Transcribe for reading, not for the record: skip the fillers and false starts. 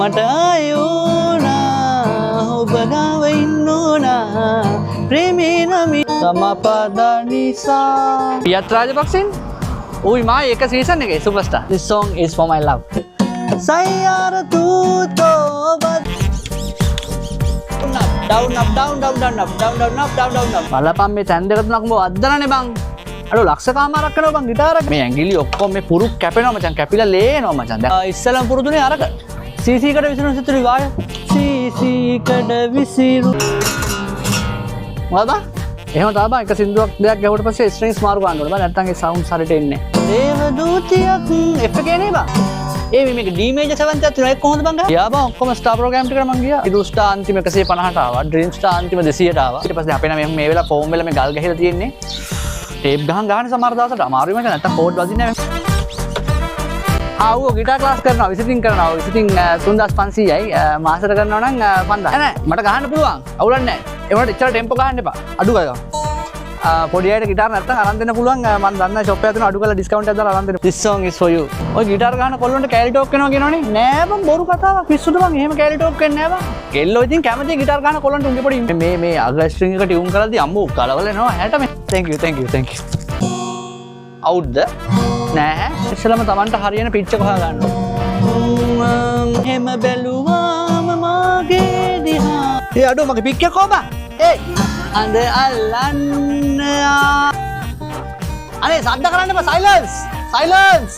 මට ආයෝනා ඔබ ගාව ඉන්නෝනා ප්‍රේමේ නමි සමපදනිසා පියත් රාජපක්ෂෙන් උයි මා එක සීසන් එකේ superstar. This song is for my love. සයර තූතෝ බත් down up down down down up down down up down down up බලපන් මේ තැන් දෙක තුනක් මොකද අද්දනනේ බං. අඩෝ ලක්ෂ කාමාරක් කරනවා බං ගිටාරක්. මේ ඇඟිලි ඔක්කොම මේ පුරුක් කැපෙනවා මචං. කැපිලා ලේනවා මචං. දැන් ඉස්සලම පුරුදුනේ අරක CC කඩ විසිරුණු සිතුරු වාය CC කඩ විසිරු මොකද එහෙම තමයි එක සින්දුවක් දෙයක් ගැහුවට පස්සේ ස්ට්‍රින්ග්ස් මාරු කරන්න ඕනේ බං. නැත්නම් ඒ සවුන්ඩ්ස් හරියට එන්නේ නැහැ. දේව දූතියක් F එකේ නේ බං. ඒ මේක D major 7th එකක් තියෙනවා. ඒක කොහොමද බං ගහන්නේ? යා බං ඔක්කොම ස්ටාර් ප්‍රෝග්‍රෑම් ටිකට මං ගියා. ඉදු ස්ටාර් අන්තිම 150ට ආවා. ඩ්‍රීම් ස්ටාර් අන්තිම 200ට ආවා. ඊට පස්සේ අපේ නම් මේ වෙලාව ෆෝම් වෙලා මේ ගල් ගහලා තියෙන්නේ. ටේප් ගහන සමහර දවසට අමාරුයි මචං. නැත්නම් කෝඩ් වදින්නේ නැහැ. ආවෝ ගිටාර් ක්ලාස් කරනවා විසිටින් කරනවා. විසිටින් 3500යි මාසෙට කරනවා නම් 5000. නෑ මට ගහන්න පුළුවන්. අවුලක් නෑ. ඒ වුණාට එච්චර ටෙම්පෝ ගහන්න එපා. අඩු ගාලා. පොඩි අයට ගිටාර් නැත්තම් අරන් දෙන්න පුළුවන්. මම දන්න ෂොප් එකක් තියෙනවා අඩු කරලා ඩිස්කවුන්ට් එකක් දාලා අරන් දෙන්න. This song is for you. ඔය ගිටාර් ගහන කොල්ලන්ට කැලි ටෝක් කරනවා කියනවනේ. නෑ බං බොරු කතාවක්. පිස්සුද බං එහෙම කැලි ටෝක් වෙන්නේ නෑ බං. කෙල්ලෝ ඉතින් කැමති ගිටාර් ගහන කොල්ලන්ට උන්ගේ පොඩි මේ අග ස්ට්‍රින්ග් එක ටියුන් කරද්දී අම්මෝ කලවල එනවා 60 මේ. Thank you thank you thank you. අවුද්ද? නෑ. ඉස්සෙල්ලාම Tamanට හරියන පිච් එක හොයා ගන්න ඕන. එහෙම බැලුවාම මාගේ දිහා. ඒ අඩෝ මගේ පික් එක කොහොමද? ඒ අඳ අල්ලන්න අනේ සද්ද කරන්න එපා සයිලන්ස් සයිලන්ස්